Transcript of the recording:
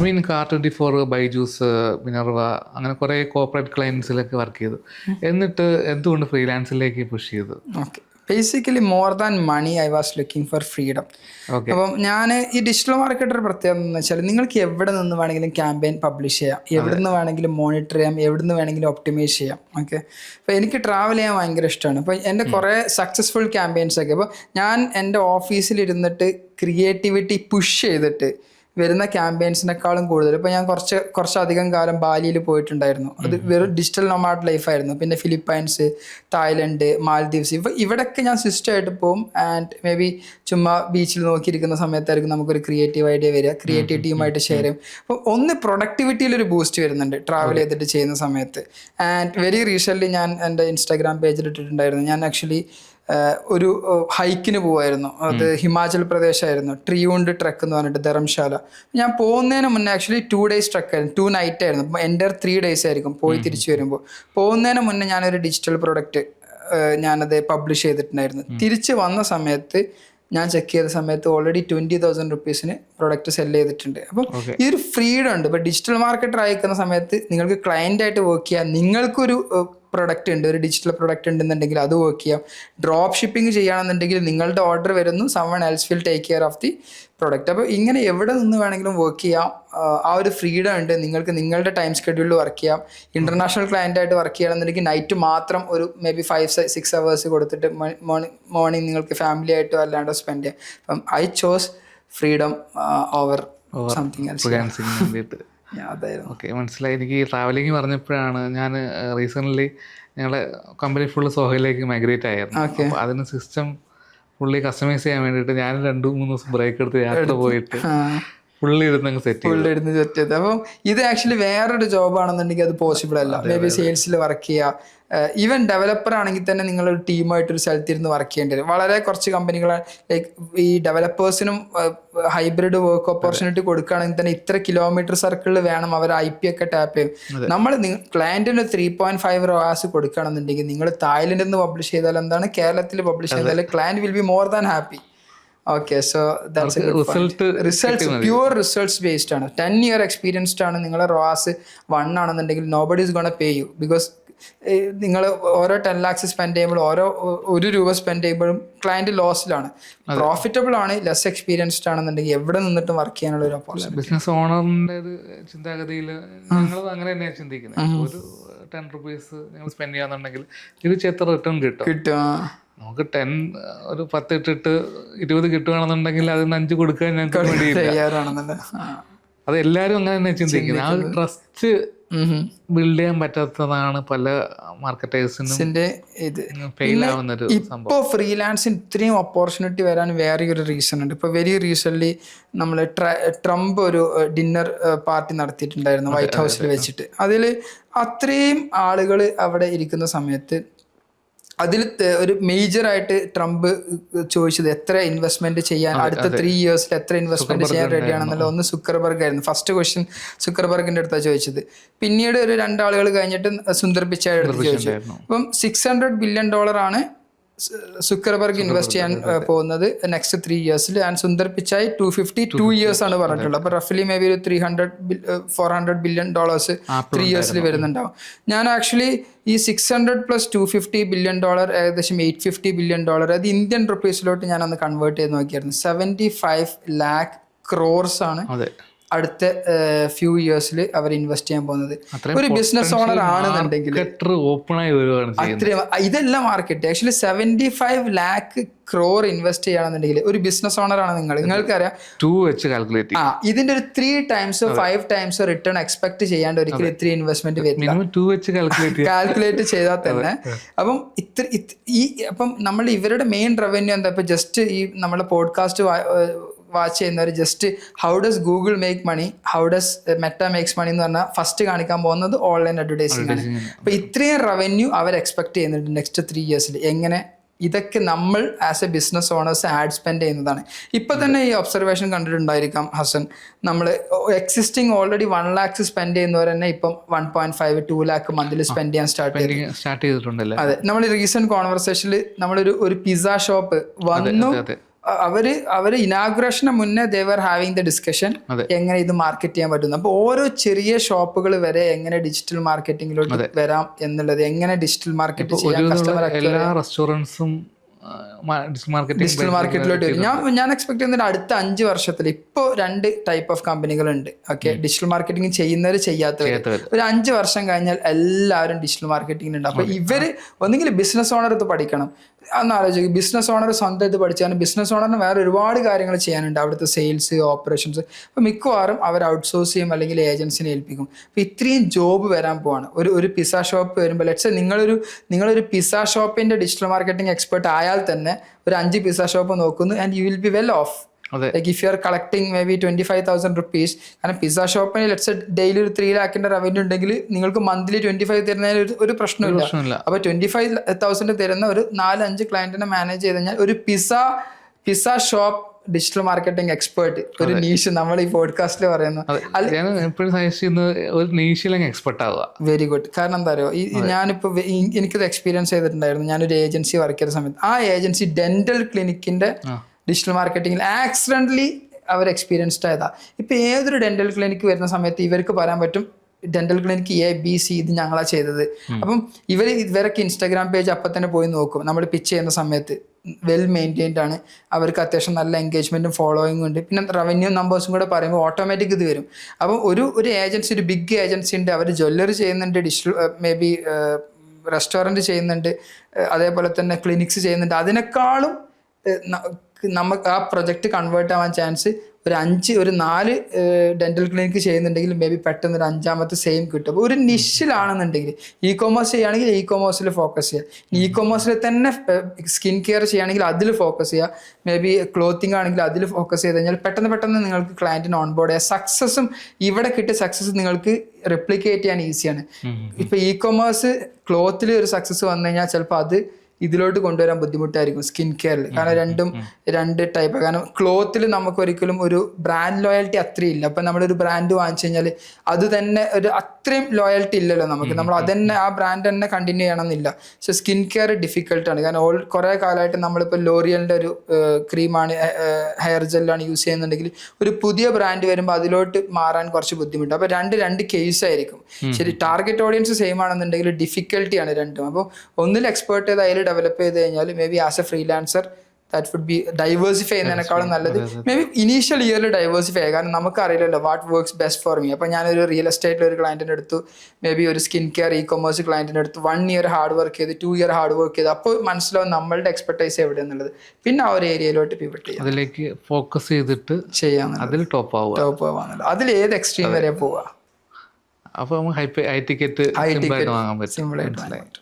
മീൻ Car24, Byju's, Minerva അങ്ങനെ കുറേ corporate ക്ലയൻസിലൊക്കെ work ചെയ്തു. എന്നിട്ട് എന്തുകൊണ്ട് ഫ്രീലാൻസിലേക്ക് പുഷ് ചെയ്തു? Okay, basically more than money I was looking for freedom. Okay. അപ്പം ഞാൻ ഈ ഡിജിറ്റൽ മാർക്കറ്റർ പ്രത്യേകത എന്ന് വെച്ചാൽ നിങ്ങൾക്ക് എവിടെ നിന്ന് വേണമെങ്കിലും ക്യാമ്പയിൻ പബ്ലിഷ് ചെയ്യാം, എവിടെ നിന്ന് വേണമെങ്കിലും മോണിറ്റർ ചെയ്യാം, എവിടെ നിന്ന് വേണമെങ്കിലും ഒപ്റ്റിമൈസ് ചെയ്യാം. ഓക്കെ, അപ്പോൾ എനിക്ക് ട്രാവൽ ചെയ്യാൻ ഭയങ്കര ഇഷ്ടമാണ്. അപ്പോൾ എൻ്റെ കുറേ സക്സസ്ഫുൾ ക്യാമ്പയിൻസ് ഒക്കെ അപ്പോൾ ഞാൻ എൻ്റെ ഓഫീസിലിരുന്നിട്ട് ക്രിയേറ്റിവിറ്റി പുഷ് ചെയ്തിട്ട് വരുന്ന ക്യാമ്പയിൻസിനേക്കാളും കൂടുതൽ ഇപ്പോൾ ഞാൻ കുറച്ചധികം കാലം ബാലിയിൽ പോയിട്ടുണ്ടായിരുന്നു. അത് വെറും ഡിജിറ്റൽ നൊമാഡ് ലൈഫായിരുന്നു. പിന്നെ ഫിലിപ്പൈൻസ്, തായ്ലൻഡ്, മാൽദീവ്സ് ഇവിടെയൊക്കെ ഞാൻ സിസ്റ്റമായിട്ട് പോകും. ആൻഡ് മേ ബി ചുമ്മാ ബീച്ചിൽ നോക്കിയിരിക്കുന്ന സമയത്തായിരിക്കും നമുക്കൊരു ക്രിയേറ്റീവ് ഐഡിയ വരിക, ക്രിയേറ്റീവ് ടീമായിട്ട് ഷെയർ ചെയ്യും. അപ്പോൾ ഒന്ന് പ്രൊഡക്ടിവിറ്റിയിലൊരു ബൂസ്റ്റ് വരുന്നുണ്ട് ട്രാവൽ ചെയ്തിട്ട് ചെയ്യുന്ന സമയത്ത്. ആൻഡ് വെരി റീസെൻ്റ്ലി ഞാൻ എൻ്റെ ഇൻസ്റ്റാഗ്രാം പേജിൽ ഇട്ടിട്ടുണ്ടായിരുന്നു, ഞാൻ ആക്ച്വലി ഒരു ഹൈക്കിന് പോവായിരുന്നു. അത് ഹിമാചൽ പ്രദേശായിരുന്നു, ട്രിയൂണ്ട് ട്രക്ക് എന്ന് പറഞ്ഞിട്ട് ധർമ്മശാല. ഞാൻ പോകുന്നതിന് മുന്നേ ആക്ച്വലി 2 days ട്രക്കായിരുന്നു, 2 night ആയിരുന്നു. അപ്പോൾ എൻ്റെ 3 days ആയിരിക്കും പോയി തിരിച്ചു വരുമ്പോൾ. പോകുന്നതിന് മുന്നേ ഞാനൊരു ഡിജിറ്റൽ പ്രൊഡക്റ്റ് ഞാനത് പബ്ലിഷ് ചെയ്തിട്ടുണ്ടായിരുന്നു. തിരിച്ച് വന്ന സമയത്ത് ഞാൻ ചെക്ക് ചെയ്ത സമയത്ത് ഓൾറെഡി 20,000 rupees പ്രൊഡക്റ്റ് സെല് ചെയ്തിട്ടുണ്ട്. അപ്പം ഈ ഒരു ഫ്രീഡം ഉണ്ട്. ഇപ്പോൾ ഡിജിറ്റൽ മാർക്കറ്റർ അയക്കുന്ന സമയത്ത് നിങ്ങൾക്ക് ക്ലയൻ്റായിട്ട് വർക്ക് ചെയ്യാം, നിങ്ങൾക്കൊരു പ്രൊഡക്റ്റ് ഉണ്ട്, ഒരു ഡിജിറ്റൽ പ്രൊഡക്റ്റ് ഉണ്ടെന്നുണ്ടെങ്കിൽ അത് വർക്ക് ചെയ്യാം. ഡ്രോപ്പ് ഷിപ്പിംഗ് ചെയ്യുകയാണെന്നുണ്ടെങ്കിൽ നിങ്ങളുടെ ഓർഡർ വരുന്നു, someone else will take care of the product. അപ്പോൾ ഇങ്ങനെ എവിടെ നിന്ന് വേണമെങ്കിലും വർക്ക് ചെയ്യാം. ആ ഒരു ഫ്രീഡം ഉണ്ട്. നിങ്ങൾക്ക് നിങ്ങളുടെ ടൈം സ്കെഡ്യൂളിൽ വർക്ക് ചെയ്യാം. ഇൻ്റർനാഷണൽ ക്ലയൻ്റായിട്ട് വർക്ക് ചെയ്യണമെന്നുണ്ടെങ്കിൽ നൈറ്റ് മാത്രം ഒരു മേ ബി 5-6 hours കൊടുത്തിട്ട് മോർണിംഗ് നിങ്ങൾക്ക് ഫാമിലി ആയിട്ടോ അല്ലാണ്ടോ സ്പെൻഡ് ചെയ്യാം. അപ്പം I chose freedom over something else. അതായിരുന്നു. ഓക്കെ, മനസ്സിലായി. എനിക്ക് ട്രാവലിംഗ് പറഞ്ഞപ്പോഴാണ് ഞാൻ റീസെൻ്റ്ലി ഞങ്ങളുടെ കമ്പനി ഫുള്ള് സോഹയിലേക്ക് മൈഗ്രേറ്റ് ആയിരുന്നു. അപ്പോൾ അതിന് സിസ്റ്റം ഫുള്ളി കസ്റ്റമൈസ് ചെയ്യാൻ വേണ്ടിയിട്ട് ഞാൻ 2-3 ദിവസം ബ്രേക്ക് എടുത്ത് യാത്ര പോയിട്ട് ഫുള്ളി ഇരുന്ന് സെറ്റ് ചെയ്ത്. അപ്പം ഇത് ആക്ച്വലി വേറൊരു ജോബാണെന്നുണ്ടെങ്കിൽ അത് പോസിബിൾ അല്ല. മേ ബി സെയിൽസിൽ വർക്ക് ചെയ്യുക, ഈവൻ ഡെവലപ്പർ ആണെങ്കിൽ തന്നെ നിങ്ങളൊരു ടീമായിട്ടൊരു സ്ഥലത്തിരുന്ന് വർക്ക് ചെയ്യേണ്ടി വരും. വളരെ കുറച്ച് കമ്പനികൾ ലൈക്ക് ഈ ഡെവലപ്പേഴ്സിനും ഹൈബ്രിഡ് വർക്ക് ഓപ്പർച്യൂണിറ്റി കൊടുക്കുകയാണെങ്കിൽ തന്നെ ഇത്ര കിലോമീറ്റർ സർക്കിളിൽ വേണം അവർ IP ഒക്കെ ടാപ്പ് ചെയ്യും. നമ്മൾ ക്ലയൻറ്റിന് 3.5 hours കൊടുക്കുകയാണെന്നുണ്ടെങ്കിൽ നിങ്ങൾ തായ്ലൻഡിൽ നിന്ന് പബ്ലിഷ് ചെയ്താൽ എന്താണ്, കേരളത്തിൽ പബ്ലിഷ് ചെയ്താൽ client will be more than happy. Okay, so that's a good point. Results pure results based ആണ്. 10 year എക്സ്പീരിയൻസ്ഡ് ആണ്. നിങ്ങളെ ROAS 1 ആണെന്നുണ്ടെങ്കിൽ nobody is gonna pay you. Because നിങ്ങൾ ഓരോ 10 lakhs സ്പെൻഡ് ചെയ്യുമ്പോൾ ₹1 സ്പെൻഡ് ചെയ്യുമ്പോഴും ക്ലയൻറ്റ് ലോസിലാണ്. പ്രോഫിറ്റബിൾ ആണ്, ലെസ് എക്സ്പീരിയൻസ്ഡ് ആണെന്നുണ്ടെങ്കിൽ എവിടെ നിന്നിട്ടും വർക്ക് ചെയ്യാനുള്ള ഒരു ഓപ്പർച്യൂണിറ്റി. ബിസിനസ് ഓണറിൻ്റെ ഒരു ചിന്താഗതിയിൽ ഞങ്ങൾ അങ്ങനെ തന്നെയാണ് ചിന്തിക്കുന്നത്. ഒരു ₹10 നിങ്ങൾ സ്പെൻഡ് ചെയ്യാന്നുണ്ടെങ്കിൽ തിരിച്ച് എത്ര റിട്ടേൺ കിട്ടും? നമുക്ക് 10 ഇട്ടിട്ട് 20 കിട്ടുകയാണെന്നുണ്ടെങ്കിൽ അതിന് 5 കൊടുക്കാൻ ഞങ്ങൾക്ക് വേണ്ടിയില്ല. അത് എല്ലാവരും അങ്ങനെ തന്നെ ചിന്തിക്കുന്നത്. ആ ഒരു ട്രസ്റ്റ് ബിൽഡ് ചെയ്യാൻ പറ്റാത്തതാണ് പല മാർക്കറ്റേഴ്സിന്റെ ഫെയിൽ ആവുന്നൊരു സംഭവം. ഇപ്പോൾ ഫ്രീലാൻസിന് ഇത്രയും ഓപ്പർച്യൂണിറ്റി വരാൻ വേറെ ഒരു റീസൺ ഉണ്ട്. ഇപ്പോൾ വെരി റീസെൻ്റ്ലി നമ്മൾ ട്രംപ് ഒരു ഡിന്നർ പാർട്ടി നടത്തിയിട്ടുണ്ടായിരുന്നു വൈറ്റ് ഹൗസിൽ വെച്ചിട്ട്. അതിൽ അത്രയും ആളുകൾ അവിടെ ഇരിക്കുന്ന സമയത്ത് അതിൽ ഒരു മേജറായിട്ട് ട്രംപ് ചോദിച്ചത് എത്ര ഇൻവെസ്റ്റ്മെന്റ് ചെയ്യാൻ അടുത്ത 3 years എത്ര ഇൻവെസ്റ്റ്മെന്റ് ചെയ്യാൻ റെഡിയാണെന്നുള്ള ഒന്ന് സുക്കർബർഗ് ആയിരുന്നു. ഫസ്റ്റ് ക്വസ്റ്റ്യൻ സുക്കർബർഗിന്റെ അടുത്താണ് ചോദിച്ചത്. പിന്നീട് ഒരു 2 ആളുകൾ കഴിഞ്ഞിട്ട് സുന്ദർ പിച്ചായുടെ അടുത്ത് ചോദിച്ചു. അപ്പം $600 billion ആണ് സുക്കർബർഗ് ഇൻവെസ്റ്റ് ചെയ്യാൻ പോകുന്നത് next 3 years. And Sundar Pichai 252 years ആണ് പറഞ്ഞിട്ടുള്ളത്. അപ്പോൾ റഫ്ലി മേ ബി ഒരു $400 billion 3 years വരുന്നുണ്ടാവും. ഞാൻ ആക്ച്വലി ഈ 600 + $250 billion ഏകദേശം $850 billion അത് ഇന്ത്യൻ റുപ്പീസിലോട്ട് ഞാൻ അന്ന് കൺവേർട്ട് ചെയ്ത് നോക്കിയായിരുന്നു. 75 lakh crores ആണ് അടുത്ത ഫ്യൂ ഇയേഴ്സിൽ അവർ ഇൻവെസ്റ്റ് ചെയ്യാൻ പോകുന്നത്. ഒരു ബിസിനസ് ഓണർ ആണെന്നുണ്ടെങ്കിൽ ഇതല്ല market. Actually 75 lakh crore invest ചെയ്യുകയാണെന്നുണ്ടെങ്കിൽ ഒരു ബിസിനസ് ഓണർ ആണ് നിങ്ങൾക്കറിയാം. ഇതിന്റെ ഒരു 3 times 5 times റിട്ടേൺ എക്സ്പെക്ട് ചെയ്യാണ്ട് ഒരിക്കലും ഇത്രയും ഇൻവെസ്റ്റ്മെന്റ് വരില്ല കാൽക്കുലേറ്റ് ചെയ്താൽ തന്നെ. അപ്പം നമ്മൾ ഇവരുടെ മെയിൻ റവന്യൂ എന്താ? ഇപ്പൊ ജസ്റ്റ് ഈ നമ്മുടെ പോഡ്കാസ്റ്റ് വാച്ച് ചെയ്യുന്നവർ just how does Google make money, how does Meta makes money എന്ന് പറഞ്ഞാൽ ഫസ്റ്റ് കാണിക്കാൻ പോകുന്നത് ഓൺലൈൻ അഡ്വർടൈസിംഗ് ആണ്. അപ്പോൾ ഇത്രയും റവന്യൂ അവർ എക്സ്പെക്ട് ചെയ്യുന്നുണ്ട് നെക്സ്റ്റ് 3 years. എങ്ങനെ? ഇതൊക്കെ നമ്മൾ as a business owners ad spend ചെയ്യുന്നതാണ്. ഇപ്പം തന്നെ ഈ ഒബ്സർവേഷൻ കണ്ടിട്ടുണ്ടായിരിക്കാം ഹസൻ, നമ്മൾ എക്സിസ്റ്റിംഗ് ഓൾറെഡി 1 lakh സ്പെൻഡ് ചെയ്യുന്നവർ തന്നെ ഇപ്പം 1.5-2 lakh മന്ത്ലി സ്പെൻഡ് ചെയ്യാൻ സ്റ്റാർട്ട് ചെയ്തിട്ടുണ്ടല്ലേ? അതെ, നമ്മൾ റീസെന്റ് കോൺവെർസേഷനിൽ നമ്മളൊരു പിസ്സ ഷോപ്പ് വന്നു, അവര് ഇനാഗുറേഷന് മുന്നേ ദേവർ ഹാവിങ് ദ ഡിസ്കഷൻ എങ്ങനെ ഇത് മാർക്കറ്റ് ചെയ്യാൻ പറ്റുന്നു. അപ്പോൾ ഓരോ ചെറിയ ഷോപ്പുകൾ വരെ എങ്ങനെ ഡിജിറ്റൽ മാർക്കറ്റിംഗിലോട്ട് വരാം എന്നുള്ളത്, എങ്ങനെ ഡിജിറ്റൽ മാർക്കറ്റ് ചെയ്യാൻ കസ്റ്റമർ എല്ലാ റെസ്റ്റോറൻറ്റ്സും ഡിജിറ്റൽ മാർക്കറ്റിലോട്ട് വരും. ഞാൻ എക്സ്പെക്ട് ചെയ്യുന്നത് അടുത്ത 5 വർഷത്തിൽ ഇപ്പോൾ 2 ടൈപ്പ് ഓഫ് കമ്പനികളുണ്ട്. ഓക്കെ, ഡിജിറ്റൽ മാർക്കറ്റിംഗ് ചെയ്യുന്നവർ ചെയ്യാത്തവർ. ഒരു 5 വർഷം കഴിഞ്ഞാൽ എല്ലാവരും ഡിജിറ്റൽ മാർക്കറ്റിംഗ് ഉണ്ട്. അപ്പോൾ ഇവര് ഒന്നെങ്കിൽ ബിസിനസ് ഓണർ പഠിക്കണം. അന്ന് ആലോചിക്കും, ബിസിനസ് ഓണർ സ്വന്തമായിട്ട് പഠിച്ചാൽ ബിസിനസ് ഓണറിന് വേറെ ഒരുപാട് കാര്യങ്ങൾ ചെയ്യാനുണ്ട്, അവിടുത്തെ സെയിൽസ്, ഓപ്പറേഷൻസ്. അപ്പോൾ മിക്കവാറും അവർ ഔട്ട്സോഴ്സ് ചെയ്യും അല്ലെങ്കിൽ ഏജൻസിനെ ഏൽപ്പിക്കും. അപ്പോൾ ഇത്രയും ജോബ് വരാൻ പോവാണ്. ഒരു പിസ്സ ഷോപ്പ് വരുമ്പോൾ ലെറ്റ്സ് നിങ്ങളൊരു പിസ്സ ഷോപ്പിന്റെ ഡിജിറ്റൽ മാർക്കറ്റിംഗ് എക്സ്പെർട്ട് ആയാൽ തന്നെ ഒരു 5 പിസ്സ ഷോപ്പ് നോക്കുന്നു and you will be well of. Like if you are collecting maybe 25,000 rupees, കാരണം പിസ്സ ഷോപ്പിന് ലെറ്റ്സ് ഡെയിലി ഒരു 3 lakhന്റെ റവന്യൂ ഉണ്ടെങ്കിൽ നിങ്ങൾക്ക് മന്ത്ലി 25 തരുന്നതിൽ ഒരു പ്രശ്നമില്ല. അപ്പോൾ 25,000 തരുന്ന ഒരു 4-5 ക്ലയന്റിനെ മാനേജ് ചെയ്ത് കഴിഞ്ഞാൽ ഒരു pizza shop digital marketing expert, ഒരു നീഷ് നമ്മൾ ഈ പോഡ്കാസ്റ്റിൽ പറയുന്നു. Very good. കാരണം എന്താ പറയുക, ഞാനിപ്പോൾ എനിക്കത് എക്സ്പീരിയൻസ് ചെയ്തിട്ടുണ്ടായിരുന്നു. ഞാനൊരു ഏജൻസി വർക്ക് ചെയ്ത സമയത്ത് ആ ഏജൻസി ഡെന്റൽ ക്ലിനിക്കിന്റെ ഡിജിറ്റൽ മാർക്കറ്റിംഗിൽ ആക്സിഡന്റലി അവർ എക്സ്പീരിയൻസ്ഡ് ആയതാ. ഇപ്പം ഏതൊരു ഡെന്റൽ ക്ലിനിക്ക് വരുന്ന സമയത്ത് ഇവർക്ക് പറയാൻ പറ്റും ഡെന്റൽ ക്ലിനിക്ക് ABC ഇത് ഞങ്ങളാ ചെയ്തത്. അപ്പം ഇവരൊക്കെ ഇൻസ്റ്റാഗ്രാം പേജ് അപ്പം തന്നെ പോയി നോക്കും. നമ്മൾ പിച്ച് ചെയ്യുന്ന സമയത്ത് വെൽ മെയിൻറ്റെയിൻഡ് ആണ്, അവർക്ക് അത്യാവശ്യം നല്ല എൻഗേജ്മെന്റും ഫോളോയിങ്ങും ഉണ്ട്. പിന്നെ റവന്യൂ നമ്പേഴ്സും കൂടെ പറയുമ്പോൾ ഓട്ടോമാറ്റിക് ഇത് വരും. അപ്പം ഒരു ഏജൻസി, ഒരു ബിഗ് ഏജൻസി ഉണ്ട്, അവർ ജ്വല്ലറി ചെയ്യുന്നുണ്ട്, ഡിജിറ്റൽ മേ ബി റെസ്റ്റോറൻറ്റ് ചെയ്യുന്നുണ്ട്, അതേപോലെ തന്നെ ക്ലിനിക്സ് ചെയ്യുന്നുണ്ട്. അതിനേക്കാളും നമുക്ക് ആ പ്രൊജക്റ്റ് കൺവേർട്ട് ആവാൻ ചാൻസ് ഒരു 4 ഡെന്റൽ ക്ലിനിക്ക് ചെയ്യുന്നുണ്ടെങ്കിൽ മേ ബി പെട്ടെന്ന് ഒരു 5ാമത്തെ സെയിം കിട്ടും. അപ്പോൾ ഒരു നിഷിലാണെന്നുണ്ടെങ്കിൽ ഇ-കൊമേഴ്സ് ചെയ്യുകയാണെങ്കിൽ ഇ-കൊമേഴ്സിൽ ഫോക്കസ് ചെയ്യുക, ഇ-കൊമേഴ്സിൽ തന്നെ സ്കിൻ കെയർ ചെയ്യുകയാണെങ്കിൽ അതിൽ ഫോക്കസ് ചെയ്യുക, മേ ബി ക്ലോത്തിങ് ആണെങ്കിൽ അതിൽ ഫോക്കസ് ചെയ്ത് കഴിഞ്ഞാൽ പെട്ടെന്ന് നിങ്ങൾക്ക് ക്ലയൻറ്റിനെ ഓൺബോർഡ് ചെയ്യുക. സക്സസും ഇവിടെ കിട്ടിയ സക്സസ് നിങ്ങൾക്ക് റെപ്ലിക്കേറ്റ് ചെയ്യാൻ ഈസിയാണ്. ഇപ്പോൾ ഇ-കൊമേഴ്സ് ക്ലോത്തിൽ ഒരു സക്സസ് വന്നു കഴിഞ്ഞാൽ ചിലപ്പോൾ അത് ഇതിലോട്ട് കൊണ്ടുവരാൻ ബുദ്ധിമുട്ടായിരിക്കും സ്കിൻ കെയറിൽ. കാരണം രണ്ട് ടൈപ്പ്. കാരണം ക്ലോത്തിൽ നമുക്ക് ഒരിക്കലും ഒരു ബ്രാൻഡ് ലോയൽറ്റി അത്രയും ഇല്ല. അപ്പം നമ്മളൊരു ബ്രാൻഡ് വാങ്ങിച്ചു കഴിഞ്ഞാൽ അത് തന്നെ അത്രയും ലോയൽറ്റി ഇല്ലല്ലോ നമുക്ക്. നമ്മൾ അതന്നെ ആ ബ്രാൻഡ് തന്നെ കണ്ടിന്യൂ ചെയ്യണമെന്നില്ല. പക്ഷെ സ്കിൻ കെയർ ഡിഫിക്കൽട്ടാണ്. കാരണം കുറേ കാലമായിട്ട് നമ്മളിപ്പോൾ ലോറിയലിൻ്റെ ഒരു ക്രീമാണ്, ഹെയർ ജെല്ലാണ് യൂസ് ചെയ്യുന്നുണ്ടെങ്കിൽ ഒരു പുതിയ ബ്രാൻഡ് വരുമ്പോൾ അതിലോട്ട് മാറാൻ കുറച്ച് ബുദ്ധിമുട്ട്. അപ്പോൾ രണ്ട് കേസ് ആയിരിക്കും. ശരി, ടാർഗറ്റ് ഓഡിയൻസ് സെയിം ആണെന്നുണ്ടെങ്കിൽ ഡിഫിക്കൽട്ടിയാണ് രണ്ടും. അപ്പോൾ ഒന്നിൽ എക്സ്പേർട്ട് ചെയ്ത് അതിൽ ഡെവലപ്പ് ചെയ്ത് കഴിഞ്ഞാൽ maybe as a freelancer that would be diversify ചെയ്യുന്നതിനേക്കാളും നല്ലത് മേ ബി ഇനീഷ്യൽ ഇയറിൽ ഡൈവേഴ്സിഫൈ ചെയ്യുക. കാരണം നമുക്കറിയില്ലല്ലോ what works best for me. അപ്പോൾ ഞാനൊരു റിയൽ എസ്റ്റേറ്റിൽ ഒരു ക്ലയൻറ്റിൻ്റെ അടുത്തു, മേ ബി ഒരു സ്കിൻ കെയർ ഇ-കൊമേഴ്സ് ക്ലയൻറ്റിൻ്റെ അടുത്ത് 1 year ഹാർഡ് വർക്ക് ചെയ്ത് 2 year ഹാർഡ് വർക്ക് ചെയ്ത് അപ്പോൾ മനസ്സിലാവും നമ്മളുടെ എക്സ്പെർട്ടൈസ് എവിടെയെന്നുള്ളത്. പിന്നെ ആ ഒരു ഏരിയയിലോട്ട് പിവറ്റ് ചെയ്യാം, അതിലേക്ക് ഫോക്കസ് ചെയ്തിട്ട് ചെയ്യാം, അതിൽ ടോപ്പ് ആവാന്നുള്ളത്. അതിൽ ഏത് എക്സ്ട്രീം വരെ പോവാം. അപ്പോൾ നമുക്ക് ഹൈ ടിക്കറ്റ് സിമ്പിളായിട്ട് വാങ്ങാൻ പറ്റും.